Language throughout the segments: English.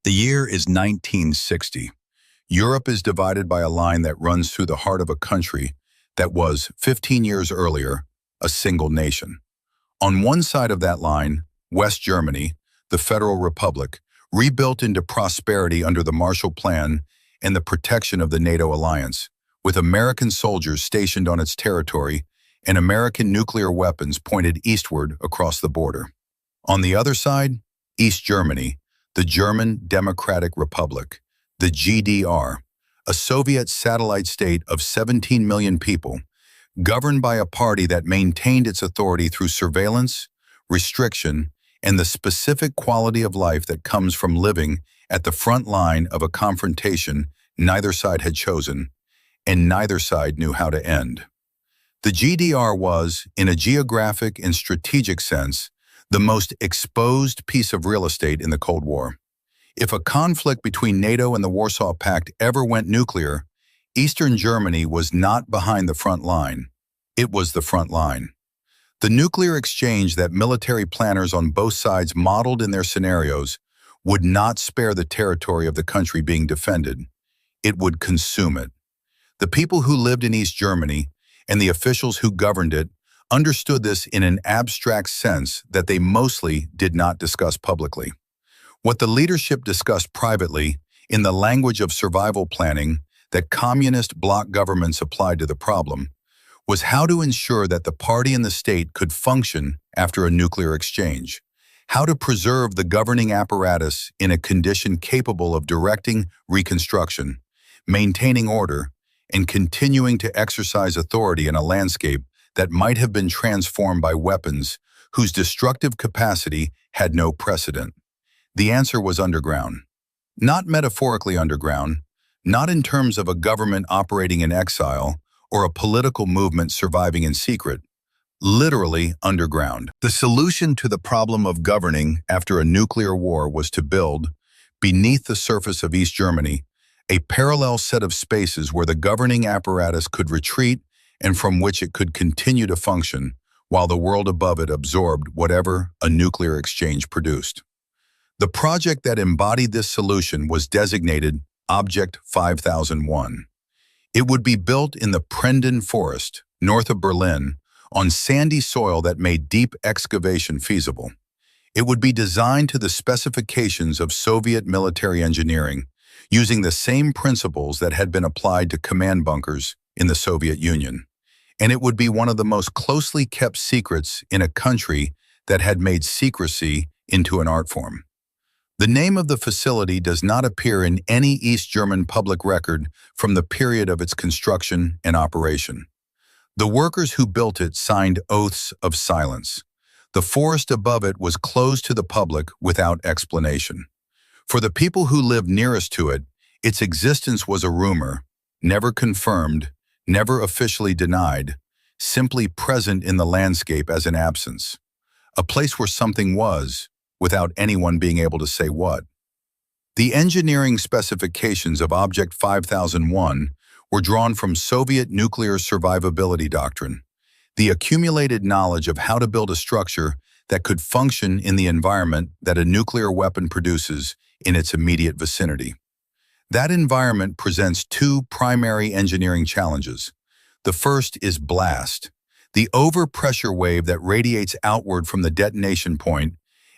The year is 1960. Europe is divided by a line that runs through the heart of a country that was, 15 years earlier, a single nation. On one side of that line, West Germany, the Federal Republic, rebuilt into prosperity under the Marshall Plan and the protection of the NATO alliance, with American soldiers stationed on its territory and American nuclear weapons pointed eastward across the border. On the other side, East Germany, the German Democratic Republic, the GDR, a Soviet satellite state of 17 million people, governed by a party that maintained its authority through surveillance, restriction, and the specific quality of life that comes from living at the front line of a confrontation neither side had chosen, and neither side knew how to end. The GDR was, in a geographic and strategic sense, the most exposed piece of real estate in the Cold War. If a conflict between NATO and the Warsaw Pact ever went nuclear, Eastern Germany was not behind the front line. It was the front line. The nuclear exchange that military planners on both sides modeled in their scenarios would not spare the territory of the country being defended. It would consume it. The people who lived in East Germany and the officials who governed it understood this in an abstract sense that they mostly did not discuss publicly. What the leadership discussed privately, in the language of survival planning that communist bloc governments applied to the problem, was how to ensure that the party and the state could function after a nuclear exchange, how to preserve the governing apparatus in a condition capable of directing reconstruction, maintaining order, and continuing to exercise authority in a landscape that might have been transformed by weapons whose destructive capacity had no precedent. The answer was underground. Not metaphorically underground, not in terms of a government operating in exile or a political movement surviving in secret, literally underground. The solution to the problem of governing after a nuclear war was to build, beneath the surface of East Germany, a parallel set of spaces where the governing apparatus could retreat and from which it could continue to function while the world above it absorbed whatever a nuclear exchange produced. The project that embodied this solution was designated Object 5001. It would be built in the Prenden Forest, north of Berlin, on sandy soil that made deep excavation feasible. It would be designed to the specifications of Soviet military engineering, using the same principles that had been applied to command bunkers in the Soviet Union. And it would be one of the most closely kept secrets in a country that had made secrecy into an art form. The name of the facility does not appear in any East German public record from the period of its construction and operation. The workers who built it signed oaths of silence. The forest above it was closed to the public without explanation. For the people who lived nearest to it, its existence was a rumor, never confirmed, never officially denied, simply present in the landscape as an absence. A place where something was, without anyone being able to say what. The engineering specifications of Object 5001 were drawn from Soviet nuclear survivability doctrine, the accumulated knowledge of how to build a structure that could function in the environment that a nuclear weapon produces in its immediate vicinity. That environment presents two primary engineering challenges. The first is blast, the overpressure wave that radiates outward from the detonation point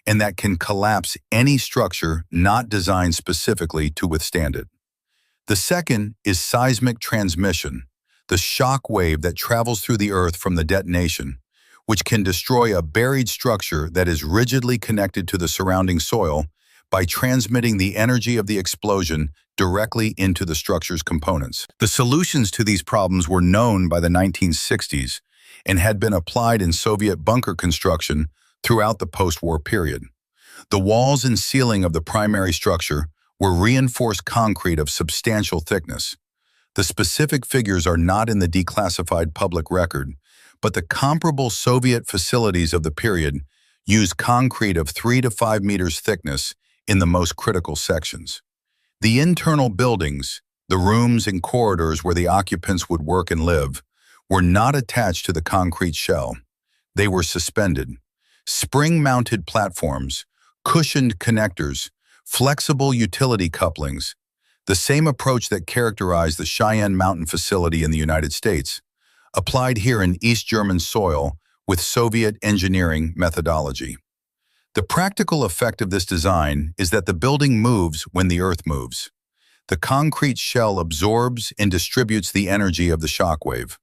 and that can collapse any structure not designed specifically to withstand it. The second is seismic transmission, the shock wave that travels through the earth from the detonation, which can destroy a buried structure that is rigidly connected to the surrounding soil by transmitting the energy of the explosion directly into the structure's components. The solutions to these problems were known by the 1960s and had been applied in Soviet bunker construction throughout the post-war period. The walls and ceiling of the primary structure were reinforced concrete of substantial thickness. The specific figures are not in the declassified public record, but the comparable Soviet facilities of the period used concrete of 3 to 5 meters thickness in the most critical sections. The internal buildings, the rooms and corridors where the occupants would work and live, were not attached to the concrete shell. They were suspended. Spring-mounted platforms, cushioned connectors, Flexible utility couplings, the same approach that characterized the Cheyenne Mountain facility in the United States, applied here in East German soil with Soviet engineering methodology. The practical effect of this design is that the building moves when the earth moves. The concrete shell absorbs and distributes the energy of the shockwave.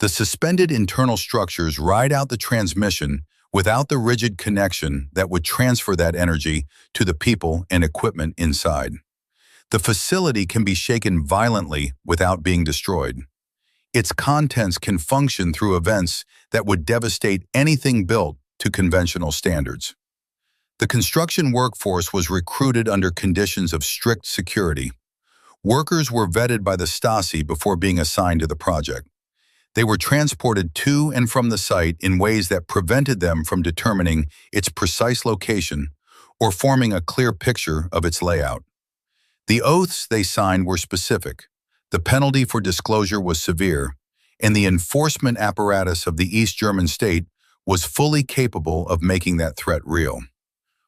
The suspended internal structures ride out the transmission without the rigid connection that would transfer that energy to the people and equipment inside. The facility can be shaken violently without being destroyed. Its contents can function through events that would devastate anything built to conventional standards. The construction workforce was recruited under conditions of strict security. Workers were vetted by the Stasi before being assigned to the project. They were transported to and from the site in ways that prevented them from determining its precise location or forming a clear picture of its layout. The oaths they signed were specific, the penalty for disclosure was severe, and the enforcement apparatus of the East German state was fully capable of making that threat real.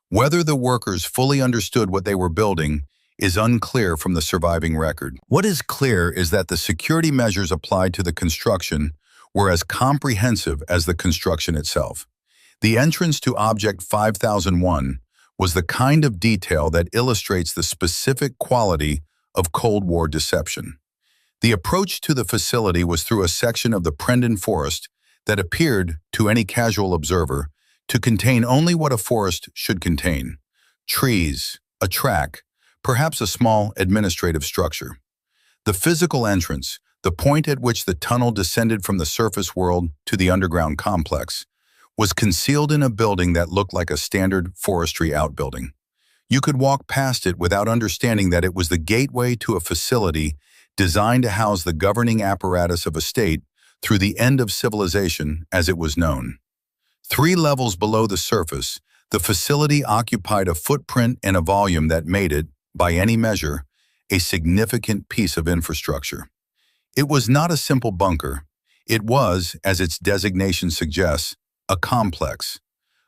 Whether the workers fully understood what they were building is unclear from the surviving record. What is clear is that the security measures applied to the construction were as comprehensive as the construction itself. The entrance to Object 5001 was the kind of detail that illustrates the specific quality of Cold War deception. The approach to the facility was through a section of the Prendon Forest that appeared, to any casual observer, to contain only what a forest should contain: trees, a track, perhaps a small administrative structure. The physical entrance, the point at which the tunnel descended from the surface world to the underground complex, was concealed in a building that looked like a standard forestry outbuilding. You could walk past it without understanding that it was the gateway to a facility designed to house the governing apparatus of a state through the end of civilization as it was known. 3 levels below the surface, the facility occupied a footprint and a volume that made it, by any measure, a significant piece of infrastructure. It was not a simple bunker. It was, as its designation suggests, a complex,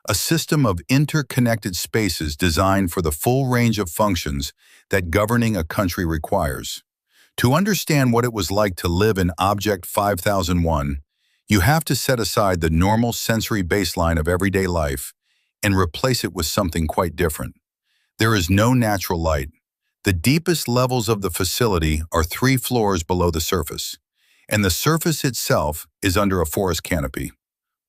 a system of interconnected spaces designed for the full range of functions that governing a country requires. To understand what it was like to live in Object 5001, you have to set aside the normal sensory baseline of everyday life and replace it with something quite different. There is no natural light. The deepest levels of the facility are 3 floors below the surface, and the surface itself is under a forest canopy.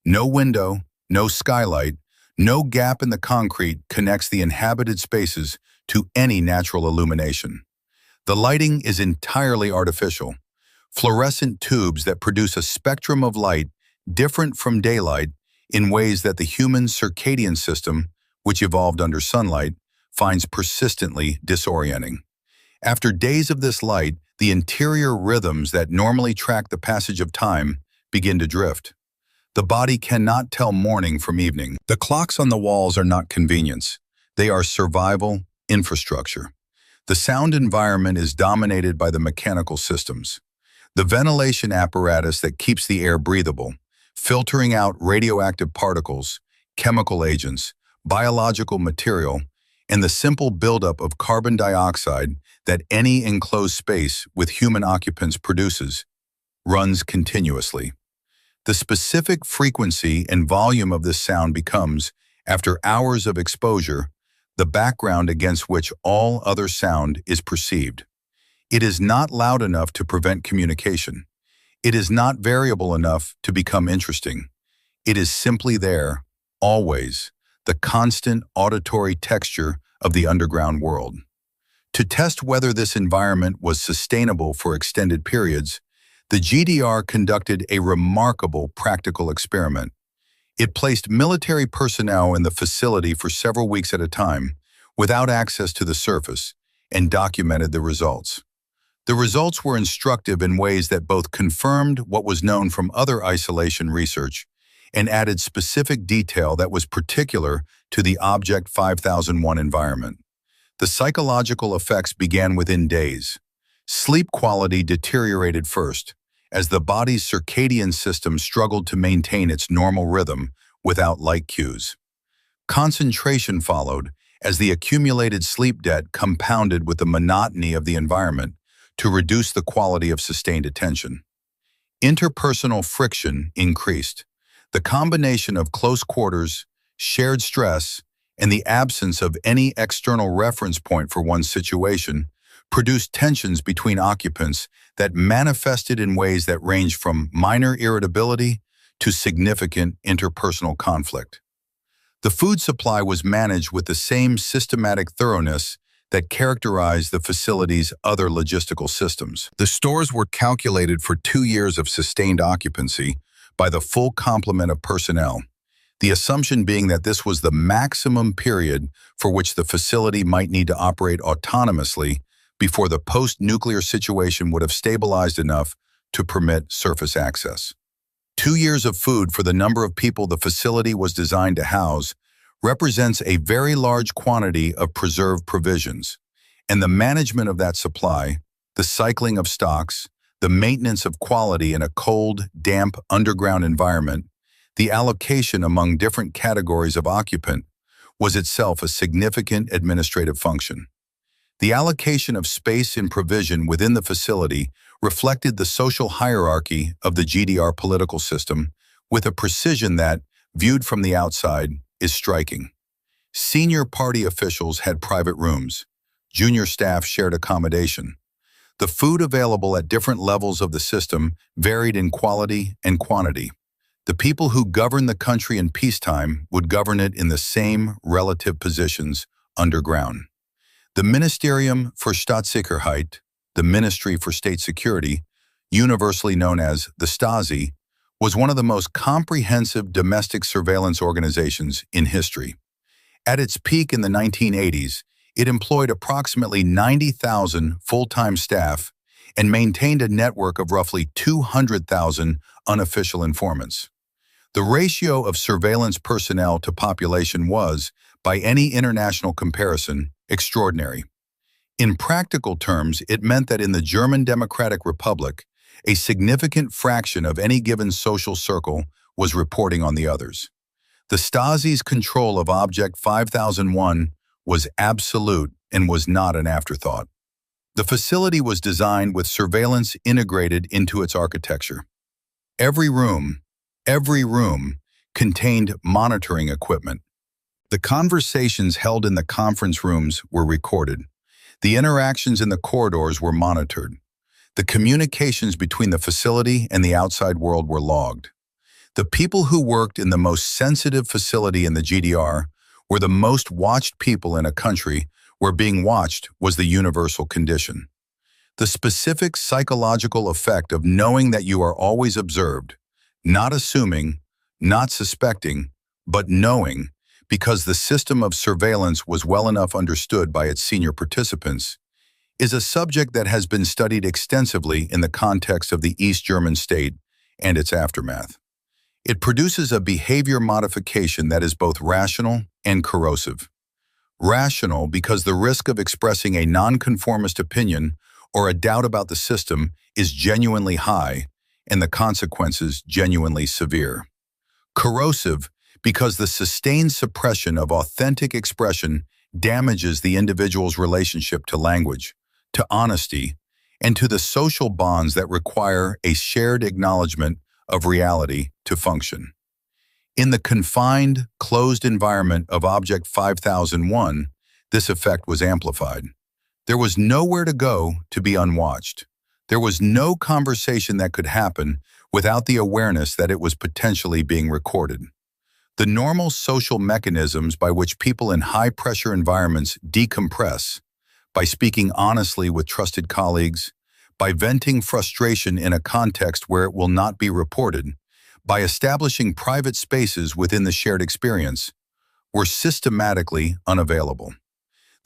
No window, no skylight, no gap in the concrete connects the inhabited spaces to any natural illumination. The lighting is entirely artificial. Fluorescent tubes that produce a spectrum of light different from daylight in ways that the human circadian system, which evolved under sunlight, finds persistently disorienting. After days of this light, the interior rhythms that normally track the passage of time begin to drift. The body cannot tell morning from evening. The clocks on the walls are not convenience. They are survival infrastructure. The sound environment is dominated by the mechanical systems. The ventilation apparatus that keeps the air breathable, filtering out radioactive particles, chemical agents, biological material, and the simple buildup of carbon dioxide that any enclosed space with human occupants produces, runs continuously. The specific frequency and volume of this sound becomes, after hours of exposure, the background against which all other sound is perceived. It is not loud enough to prevent communication. It is not variable enough to become interesting. It is simply there, always, the constant auditory texture of the underground world. To test whether this environment was sustainable for extended periods, the GDR conducted a remarkable practical experiment. It placed military personnel in the facility for several weeks at a time, without access to the surface, and documented the results. The results were instructive in ways that both confirmed what was known from other isolation research and added specific detail that was particular to the Object 5001 environment. The psychological effects began within days. Sleep quality deteriorated first, as the body's circadian system struggled to maintain its normal rhythm without light cues. Concentration followed, as the accumulated sleep debt compounded with the monotony of the environment to reduce the quality of sustained attention. Interpersonal friction increased. The combination of close quarters, shared stress, and the absence of any external reference point for one's situation produced tensions between occupants that manifested in ways that ranged from minor irritability to significant interpersonal conflict. The food supply was managed with the same systematic thoroughness that characterized the facility's other logistical systems. The stores were calculated for 2 years of sustained occupancy by the full complement of personnel, the assumption being that this was the maximum period for which the facility might need to operate autonomously before the post-nuclear situation would have stabilized enough to permit surface access. 2 years of food for the number of people the facility was designed to house represents a very large quantity of preserved provisions, and the management of that supply, the cycling of stocks, the maintenance of quality in a cold, damp, underground environment, the allocation among different categories of occupant, was itself a significant administrative function. The allocation of space and provision within the facility reflected the social hierarchy of the GDR political system with a precision that, viewed from the outside, is striking. Senior party officials had private rooms. Junior staff shared accommodation. The food available at different levels of the system varied in quality and quantity. The people who governed the country in peacetime would govern it in the same relative positions underground. The Ministerium für Staatssicherheit, the Ministry for State Security, universally known as the Stasi, was one of the most comprehensive domestic surveillance organizations in history. At its peak in the 1980s, it employed approximately 90,000 full-time staff and maintained a network of roughly 200,000 unofficial informants. The ratio of surveillance personnel to population was, by any international comparison, extraordinary. In practical terms, it meant that in the German Democratic Republic, a significant fraction of any given social circle was reporting on the others. The Stasi's control of Object 5001 was absolute and was not an afterthought. The facility was designed with surveillance integrated into its architecture. Every room contained monitoring equipment. The conversations held in the conference rooms were recorded. The interactions in the corridors were monitored. The communications between the facility and the outside world were logged. The people who worked in the most sensitive facility in the GDR were the most watched people in a country where being watched was the universal condition. The specific psychological effect of knowing that you are always observed, not assuming, not suspecting, but knowing, because the system of surveillance was well enough understood by its senior participants, is a subject that has been studied extensively in the context of the East German state and its aftermath. It produces a behavior modification that is both rational and corrosive. Rational because the risk of expressing a nonconformist opinion or a doubt about the system is genuinely high and the consequences genuinely severe. Corrosive because the sustained suppression of authentic expression damages the individual's relationship to language, to honesty, and to the social bonds that require a shared acknowledgement of reality to function. In the confined, closed environment of Object 5001, this effect was amplified. There was nowhere to go to be unwatched. There was no conversation that could happen without the awareness that it was potentially being recorded. The normal social mechanisms by which people in high-pressure environments decompress, by speaking honestly with trusted colleagues, by venting frustration in a context where it will not be reported, by establishing private spaces within the shared experience, were systematically unavailable.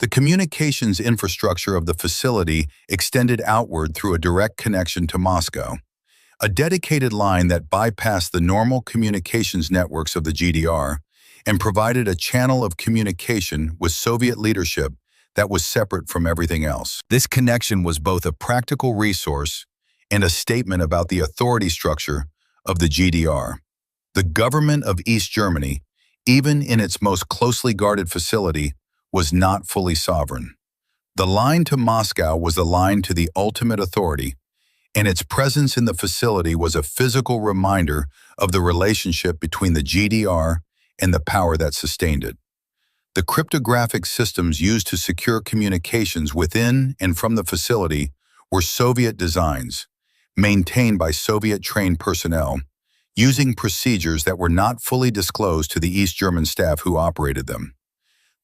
The communications infrastructure of the facility extended outward through a direct connection to Moscow, a dedicated line that bypassed the normal communications networks of the GDR and provided a channel of communication with Soviet leadership that was separate from everything else. This connection was both a practical resource and a statement about the authority structure of the GDR. The government of East Germany, even in its most closely guarded facility, was not fully sovereign. The line to Moscow was the line to the ultimate authority, and its presence in the facility was a physical reminder of the relationship between the GDR and the power that sustained it. The cryptographic systems used to secure communications within and from the facility were Soviet designs, maintained by Soviet-trained personnel, using procedures that were not fully disclosed to the East German staff who operated them.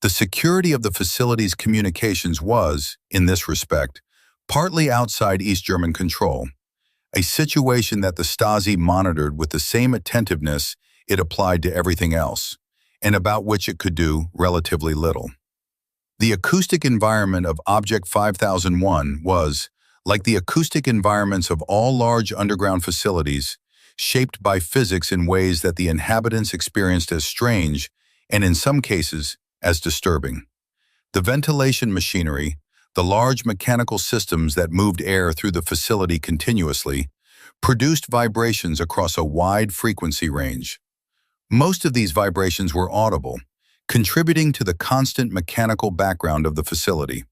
The security of the facility's communications was, in this respect, partly outside East German control, a situation that the Stasi monitored with the same attentiveness it applied to everything else, and about which it could do relatively little. The acoustic environment of Object 5001 was, like the acoustic environments of all large underground facilities, shaped by physics in ways that the inhabitants experienced as strange, and in some cases, as disturbing. The ventilation machinery, the large mechanical systems that moved air through the facility continuously, produced vibrations across a wide frequency range. Most of these vibrations were audible, contributing to the constant mechanical background of the facility.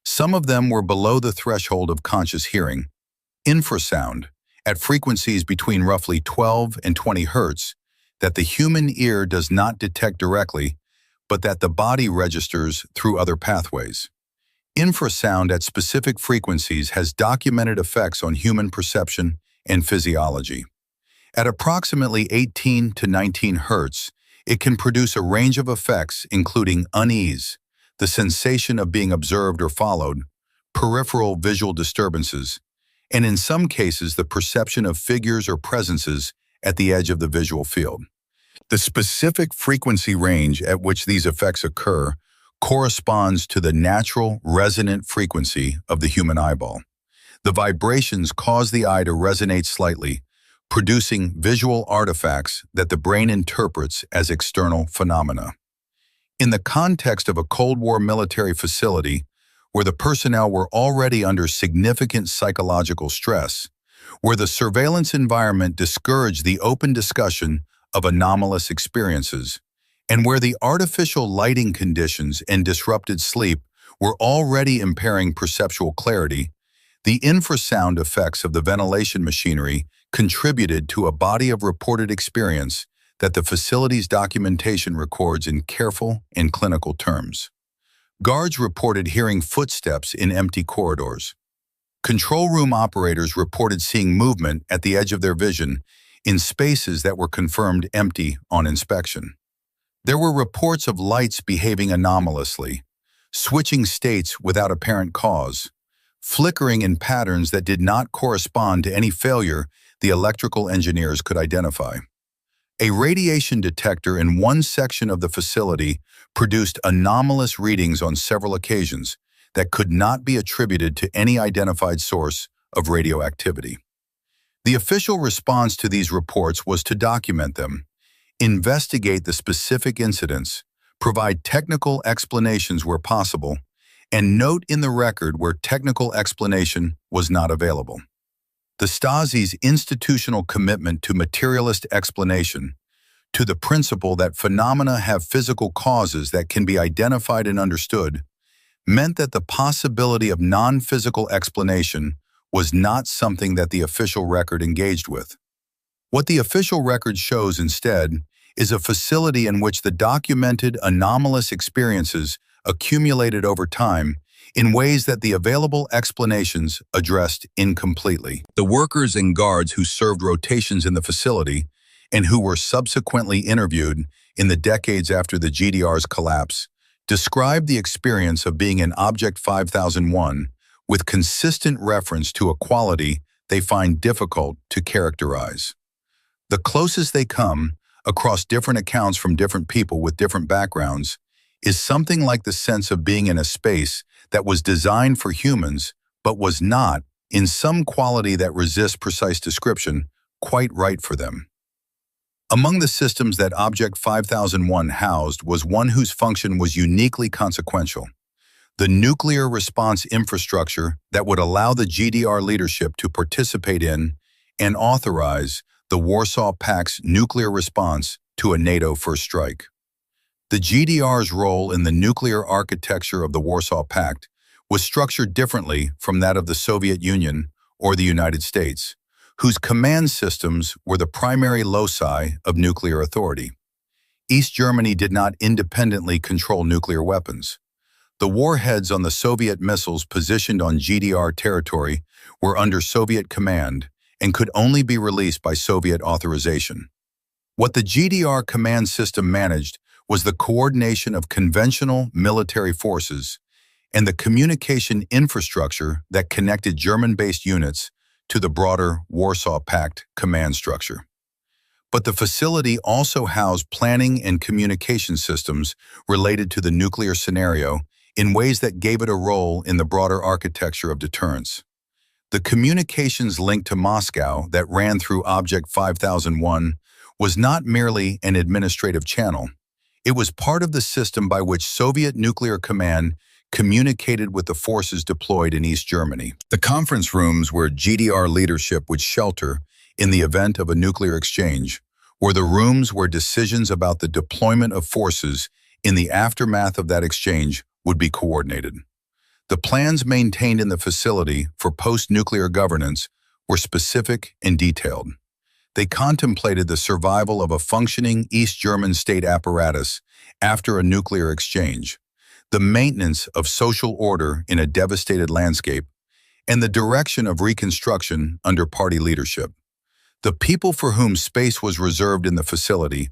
Some of them were below the threshold of conscious hearing. Infrasound, at frequencies between roughly 12 and 20 Hz, that the human ear does not detect directly, but that the body registers through other pathways. Infrasound at specific frequencies has documented effects on human perception and physiology. At approximately 18 to 19 Hz, it can produce a range of effects including unease, the sensation of being observed or followed, peripheral visual disturbances, and in some cases the perception of figures or presences at the edge of the visual field. The specific frequency range at which these effects occur corresponds to the natural resonant frequency of the human eyeball. The vibrations cause the eye to resonate slightly, producing visual artifacts that the brain interprets as external phenomena. In the context of a Cold War military facility, where the personnel were already under significant psychological stress, where the surveillance environment discouraged the open discussion of anomalous experiences, and where the artificial lighting conditions and disrupted sleep were already impairing perceptual clarity, the infrasound effects of the ventilation machinery contributed to a body of reported experience that the facility's documentation records in careful and clinical terms. Guards reported hearing footsteps in empty corridors. Control room operators reported seeing movement at the edge of their vision in spaces that were confirmed empty on inspection. There were reports of lights behaving anomalously, switching states without apparent cause, flickering in patterns that did not correspond to any failure the electrical engineers could identify. A radiation detector in one section of the facility produced anomalous readings on several occasions that could not be attributed to any identified source of radioactivity. The official response to these reports was to document them, investigate the specific incidents, provide technical explanations where possible, and note in the record where technical explanation was not available. The Stasi's institutional commitment to materialist explanation, to the principle that phenomena have physical causes that can be identified and understood, meant that the possibility of non-physical explanation was not something that the official record engaged with. What the official record shows instead is a facility in which the documented anomalous experiences accumulated over time in ways that the available explanations addressed incompletely. The workers and guards who served rotations in the facility and who were subsequently interviewed in the decades after the GDR's collapse described the experience of being in Object 5001 with consistent reference to a quality they find difficult to characterize. The closest they come, across different accounts from different people with different backgrounds, is something like the sense of being in a space that was designed for humans, but was not, in some quality that resists precise description, quite right for them. Among the systems that Object 5001 housed was one whose function was uniquely consequential: the nuclear response infrastructure that would allow the GDR leadership to participate in and authorize the Warsaw Pact's nuclear response to a NATO first strike. The GDR's role in the nuclear architecture of the Warsaw Pact was structured differently from that of the Soviet Union or the United States, whose command systems were the primary loci of nuclear authority. East Germany did not independently control nuclear weapons. The warheads on the Soviet missiles positioned on GDR territory were under Soviet command and could only be released by Soviet authorization. What the GDR command system managed was the coordination of conventional military forces and the communication infrastructure that connected German-based units to the broader Warsaw Pact command structure. But the facility also housed planning and communication systems related to the nuclear scenario in ways that gave it a role in the broader architecture of deterrence. The communications link to Moscow that ran through Object 5001 was not merely an administrative channel. It was part of the system by which Soviet Nuclear Command communicated with the forces deployed in East Germany. The conference rooms where GDR leadership would shelter in the event of a nuclear exchange were the rooms where decisions about the deployment of forces in the aftermath of that exchange would be coordinated. The plans maintained in the facility for post-nuclear governance were specific and detailed. They contemplated the survival of a functioning East German state apparatus after a nuclear exchange, the maintenance of social order in a devastated landscape, and the direction of reconstruction under party leadership. The people for whom space was reserved in the facility,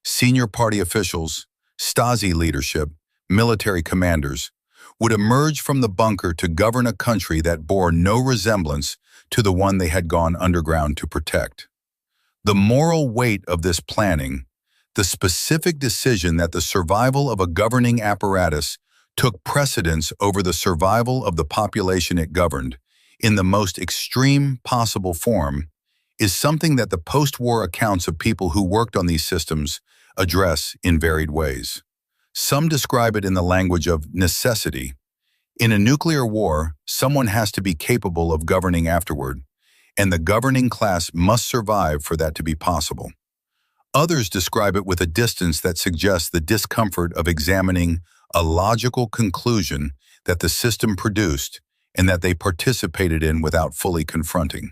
senior party officials, Stasi leadership, military commanders, would emerge from the bunker to govern a country that bore no resemblance to the one they had gone underground to protect. The moral weight of this planning, the specific decision that the survival of a governing apparatus took precedence over the survival of the population it governed, in the most extreme possible form, is something that the post-war accounts of people who worked on these systems address in varied ways. Some describe it in the language of necessity. In a nuclear war, someone has to be capable of governing afterward, and the governing class must survive for that to be possible. Others describe it with a distance that suggests the discomfort of examining a logical conclusion that the system produced and that they participated in without fully confronting.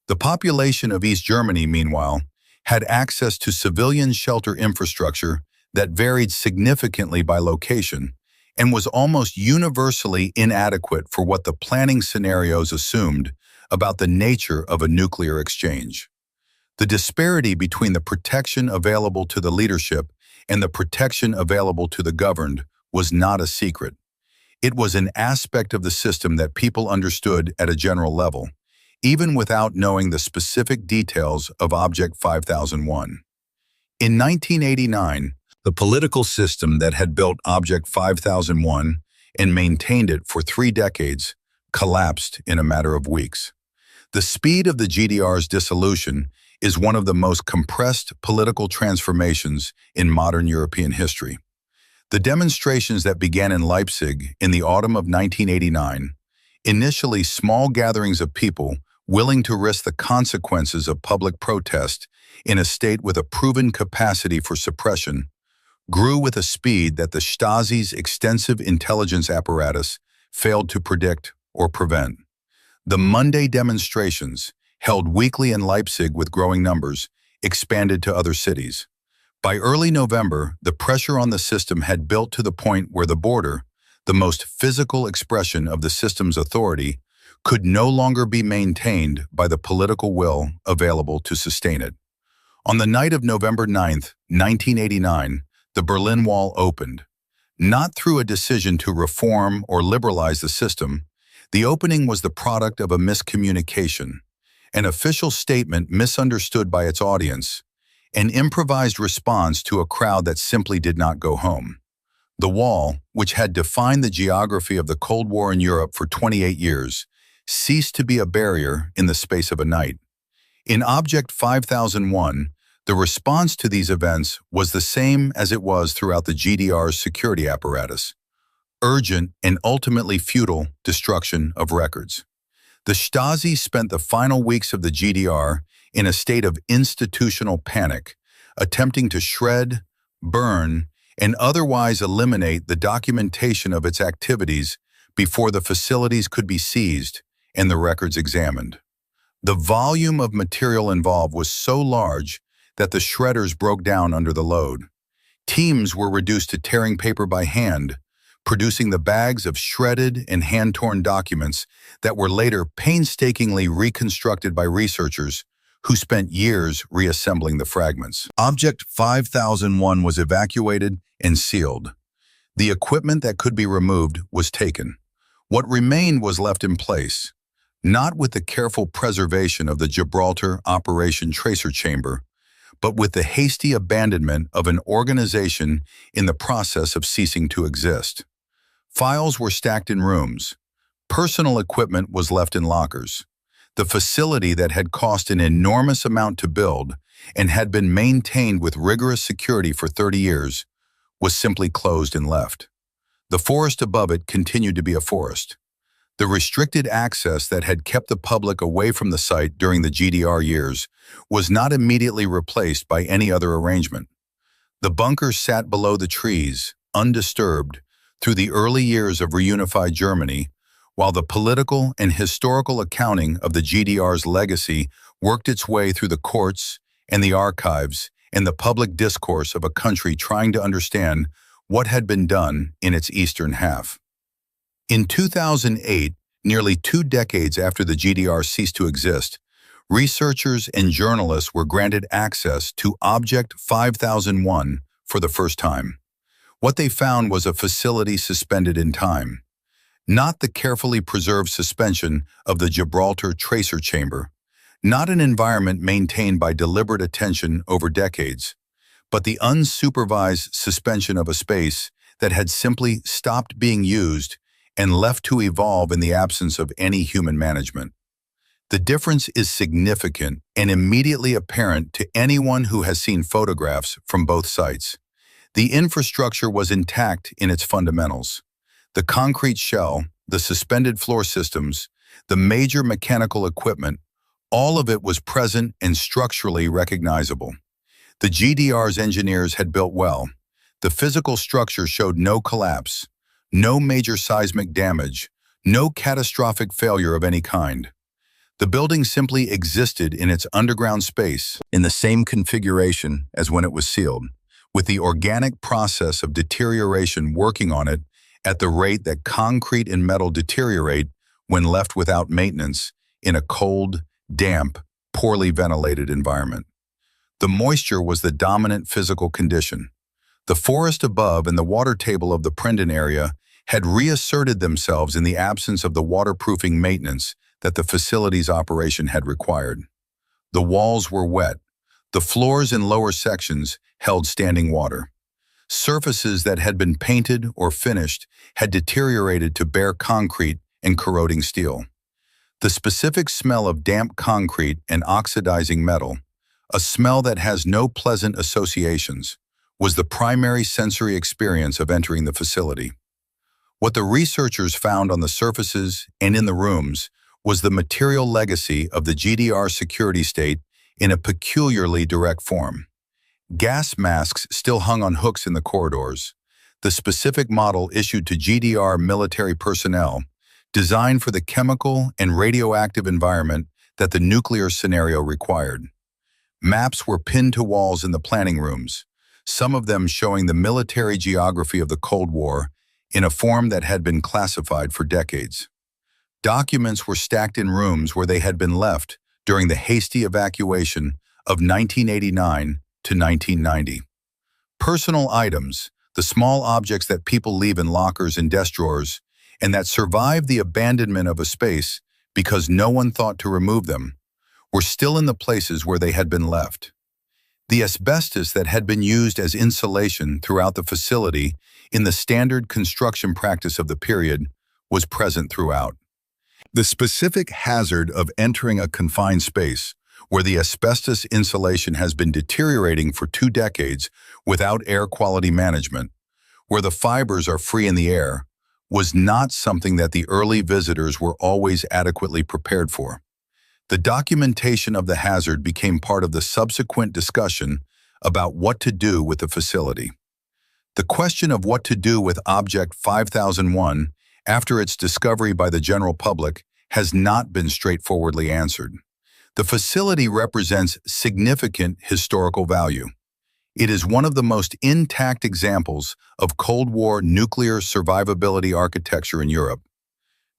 The population of East Germany, meanwhile, had access to civilian shelter infrastructure that varied significantly by location and was almost universally inadequate for what the planning scenarios assumed about the nature of a nuclear exchange. The disparity between the protection available to the leadership and the protection available to the governed was not a secret. It was an aspect of the system that people understood at a general level, even without knowing the specific details of Object 5001. In 1989, the political system that had built Object 5001 and maintained it for 3 decades collapsed in a matter of weeks. The speed of the GDR's dissolution is one of the most compressed political transformations in modern European history. The demonstrations that began in Leipzig in the autumn of 1989, initially small gatherings of people willing to risk the consequences of public protest in a state with a proven capacity for suppression, grew with a speed that the Stasi's extensive intelligence apparatus failed to predict or prevent. The Monday demonstrations, held weekly in Leipzig with growing numbers, expanded to other cities. By early November, the pressure on the system had built to the point where the border, the most physical expression of the system's authority, could no longer be maintained by the political will available to sustain it. On the night of November 9, 1989, the Berlin Wall opened. Not through a decision to reform or liberalize the system, the opening was the product of a miscommunication, an official statement misunderstood by its audience, an improvised response to a crowd that simply did not go home. The wall, which had defined the geography of the Cold War in Europe for 28 years, ceased to be a barrier in the space of a night. In Object 5001, the response to these events was the same as it was throughout the GDR's security apparatus: urgent and ultimately futile destruction of records. The Stasi spent the final weeks of the GDR in a state of institutional panic, attempting to shred, burn, and otherwise eliminate the documentation of its activities before the facilities could be seized and the records examined. The volume of material involved was so large that the shredders broke down under the load. Teams were reduced to tearing paper by hand, producing the bags of shredded and hand-torn documents that were later painstakingly reconstructed by researchers who spent years reassembling the fragments. Object 5001 was evacuated and sealed. The equipment that could be removed was taken. What remained was left in place, not with the careful preservation of the Gibraltar Operation Tracer Chamber, but with the hasty abandonment of an organization in the process of ceasing to exist. Files were stacked in rooms. Personal equipment was left in lockers. The facility that had cost an enormous amount to build and had been maintained with rigorous security for 30 years was simply closed and left. The forest above it continued to be a forest. The restricted access that had kept the public away from the site during the GDR years was not immediately replaced by any other arrangement. The bunker sat below the trees, undisturbed, through the early years of reunified Germany, while the political and historical accounting of the GDR's legacy worked its way through the courts and the archives and the public discourse of a country trying to understand what had been done in its eastern half. In 2008, nearly 2 decades after the GDR ceased to exist, researchers and journalists were granted access to Object 5001 for the first time. What they found was a facility suspended in time, not the carefully preserved suspension of the Gibraltar Tracer Chamber, not an environment maintained by deliberate attention over decades, but the unsupervised suspension of a space that had simply stopped being used and left to evolve in the absence of any human management. The difference is significant and immediately apparent to anyone who has seen photographs from both sites. The infrastructure was intact in its fundamentals. The concrete shell, the suspended floor systems, the major mechanical equipment, all of it was present and structurally recognizable. The GDR's engineers had built well. The physical structure showed no collapse, no major seismic damage, no catastrophic failure of any kind. The building simply existed in its underground space, in the same configuration as when it was sealed, with the organic process of deterioration working on it at the rate that concrete and metal deteriorate when left without maintenance in a cold, damp, poorly ventilated environment. The moisture was the dominant physical condition. The forest above and the water table of the Prendon area had reasserted themselves in the absence of the waterproofing maintenance that the facility's operation had required. The walls were wet. The floors in lower sections held standing water. Surfaces that had been painted or finished had deteriorated to bare concrete and corroding steel. The specific smell of damp concrete and oxidizing metal, a smell that has no pleasant associations, was the primary sensory experience of entering the facility. What the researchers found on the surfaces and in the rooms was the material legacy of the GDR security state in a peculiarly direct form. Gas masks still hung on hooks in the corridors, the specific model issued to GDR military personnel, designed for the chemical and radioactive environment that the nuclear scenario required. Maps were pinned to walls in the planning rooms, some of them showing the military geography of the Cold War in a form that had been classified for decades. Documents were stacked in rooms where they had been left during the hasty evacuation of 1989 to 1990. Personal items, the small objects that people leave in lockers and desk drawers, and that survived the abandonment of a space because no one thought to remove them, were still in the places where they had been left. The asbestos that had been used as insulation throughout the facility in the standard construction practice of the period was present throughout. The specific hazard of entering a confined space where the asbestos insulation has been deteriorating for 2 decades without air quality management, where the fibers are free in the air, was not something that the early visitors were always adequately prepared for. The documentation of the hazard became part of the subsequent discussion about what to do with the facility. The question of what to do with Object 5001 after its discovery by the general public has not been straightforwardly answered. The facility represents significant historical value. It is one of the most intact examples of Cold War nuclear survivability architecture in Europe.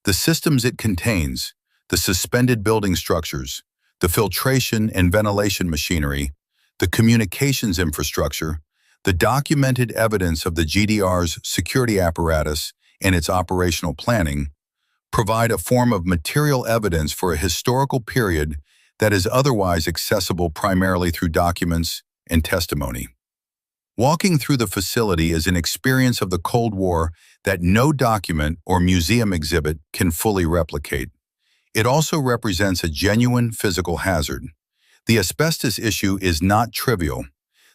The systems it contains, the suspended building structures, the filtration and ventilation machinery, the communications infrastructure, the documented evidence of the GDR's security apparatus and its operational planning, provide a form of material evidence for a historical period that is otherwise accessible primarily through documents and testimony. Walking through the facility is an experience of the Cold War that no document or museum exhibit can fully replicate. It also represents a genuine physical hazard. The asbestos issue is not trivial.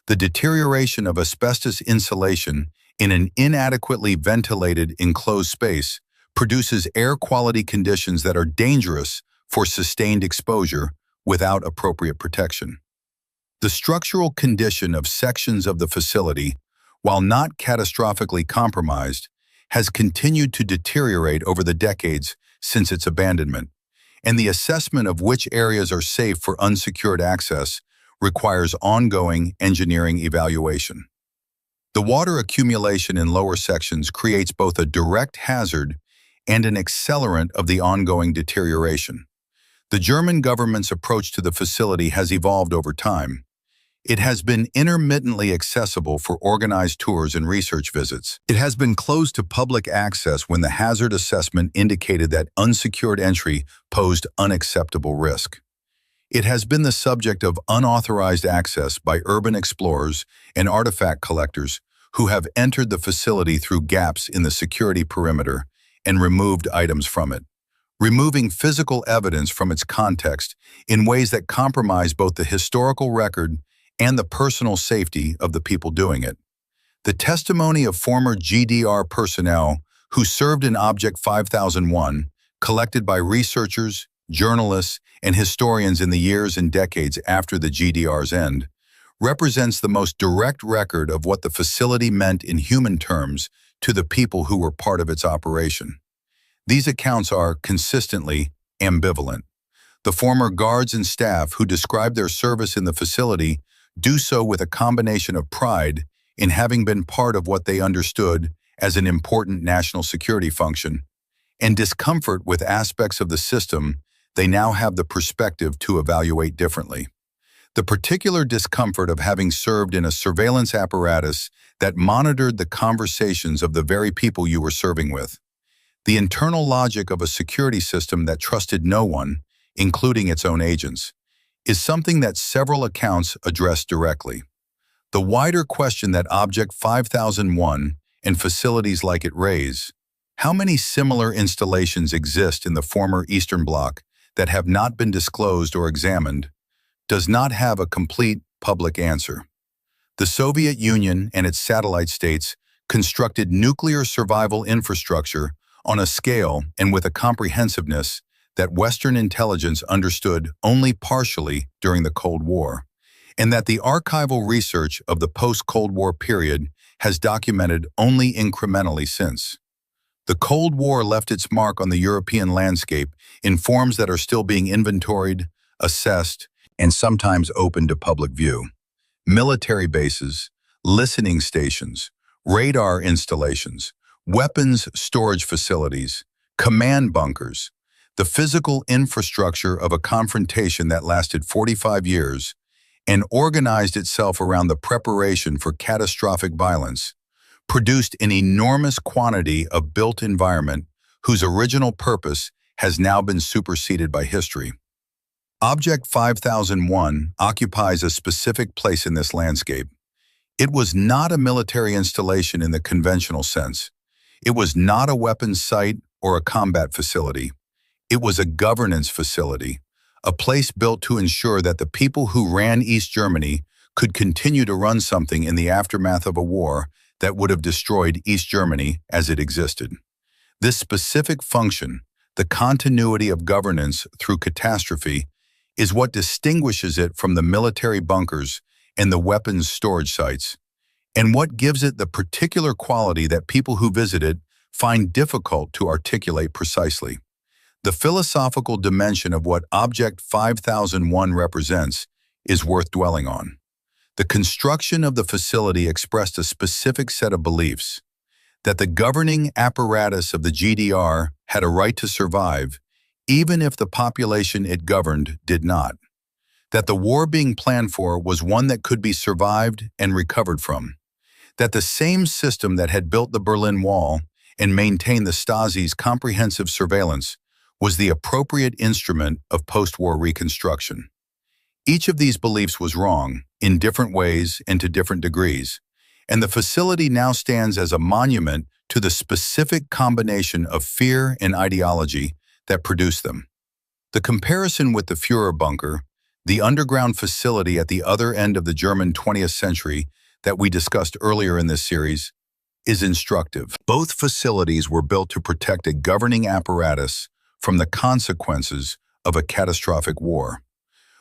The deterioration of asbestos insulation in an inadequately ventilated enclosed space produces air quality conditions that are dangerous for sustained exposure without appropriate protection. The structural condition of sections of the facility, while not catastrophically compromised, has continued to deteriorate over the decades since its abandonment, and the assessment of which areas are safe for unsecured access requires ongoing engineering evaluation. The water accumulation in lower sections creates both a direct hazard and an accelerant of the ongoing deterioration. The German government's approach to the facility has evolved over time. It has been intermittently accessible for organized tours and research visits. It has been closed to public access when the hazard assessment indicated that unsecured entry posed unacceptable risk. It has been the subject of unauthorized access by urban explorers and artifact collectors who have entered the facility through gaps in the security perimeter and removed items from it, removing physical evidence from its context in ways that compromise both the historical record and the personal safety of the people doing it. The testimony of former GDR personnel who served in Object 5001, collected by researchers, journalists, and historians in the years and decades after the GDR's end, represents the most direct record of what the facility meant in human terms to the people who were part of its operation. These accounts are consistently ambivalent. The former guards and staff who describe their service in the facility do so with a combination of pride in having been part of what they understood as an important national security function, and discomfort with aspects of the system they now have the perspective to evaluate differently. The particular discomfort of having served in a surveillance apparatus that monitored the conversations of the very people you were serving with. The internal logic of a security system that trusted no one, including its own agents, is something that several accounts address directly. The wider question that Object 5001 and facilities like it raise, how many similar installations exist in the former Eastern Bloc that have not been disclosed or examined, does not have a complete public answer. The Soviet Union and its satellite states constructed nuclear survival infrastructure on a scale and with a comprehensiveness that Western intelligence understood only partially during the Cold War, and that the archival research of the post-Cold War period has documented only incrementally since. The Cold War left its mark on the European landscape in forms that are still being inventoried, assessed, and sometimes open to public view. Military bases, listening stations, radar installations, weapons storage facilities, command bunkers, the physical infrastructure of a confrontation that lasted 45 years and organized itself around the preparation for catastrophic violence, produced an enormous quantity of built environment whose original purpose has now been superseded by history. Object 5001 occupies a specific place in this landscape. It was not a military installation in the conventional sense. It was not a weapons site or a combat facility. It was a governance facility, a place built to ensure that the people who ran East Germany could continue to run something in the aftermath of a war that would have destroyed East Germany as it existed. This specific function, the continuity of governance through catastrophe, is what distinguishes it from the military bunkers and the weapons storage sites. and what gives it the particular quality that people who visit it find difficult to articulate precisely. The philosophical dimension of what Object 5001 represents is worth dwelling on. The construction of the facility expressed a specific set of beliefs: that the governing apparatus of the GDR had a right to survive, even if the population it governed did not; that the war being planned for was one that could be survived and recovered from; that the same system that had built the Berlin Wall and maintained the Stasi's comprehensive surveillance was the appropriate instrument of post-war reconstruction. Each of these beliefs was wrong, in different ways and to different degrees, and the facility now stands as a monument to the specific combination of fear and ideology that produced them. The comparison with the Führer bunker, the underground facility at the other end of the German 20th century that we discussed earlier in this series, is instructive. Both facilities were built to protect a governing apparatus from the consequences of a catastrophic war.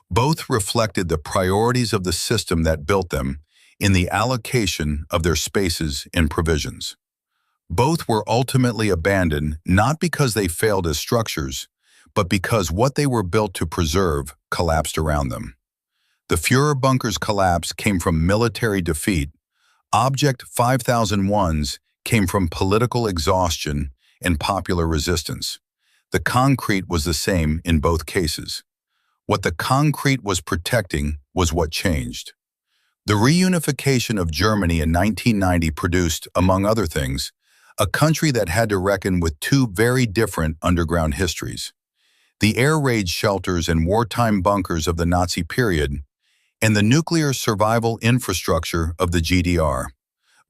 Both reflected the priorities of the system that built them in the allocation of their spaces and provisions. Both were ultimately abandoned not because they failed as structures, but because what they were built to preserve collapsed around them. The Führer bunker's collapse came from military defeat. Object 5001's came from political exhaustion and popular resistance. The concrete was the same in both cases. What the concrete was protecting was what changed. The reunification of Germany in 1990 produced, among other things, a country that had to reckon with two very different underground histories: the air raid shelters and wartime bunkers of the Nazi period, and the nuclear survival infrastructure of the GDR.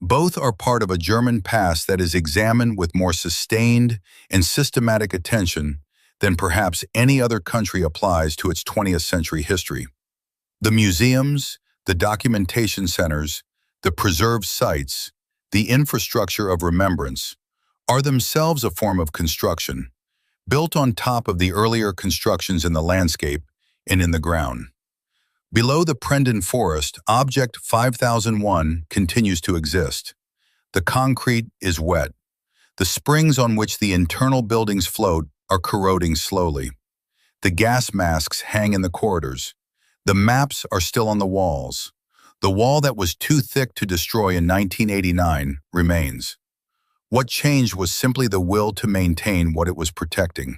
Both are part of a German past that is examined with more sustained and systematic attention than perhaps any other country applies to its 20th century history. The museums, the documentation centers, the preserved sites, the infrastructure of remembrance, are themselves a form of construction, built on top of the earlier constructions in the landscape and in the ground. Below the Prendon Forest, Object 5001 continues to exist. The concrete is wet. The springs on which the internal buildings float are corroding slowly. The gas masks hang in the corridors. The maps are still on the walls. The wall that was too thick to destroy in 1989 remains. What changed was simply the will to maintain what it was protecting.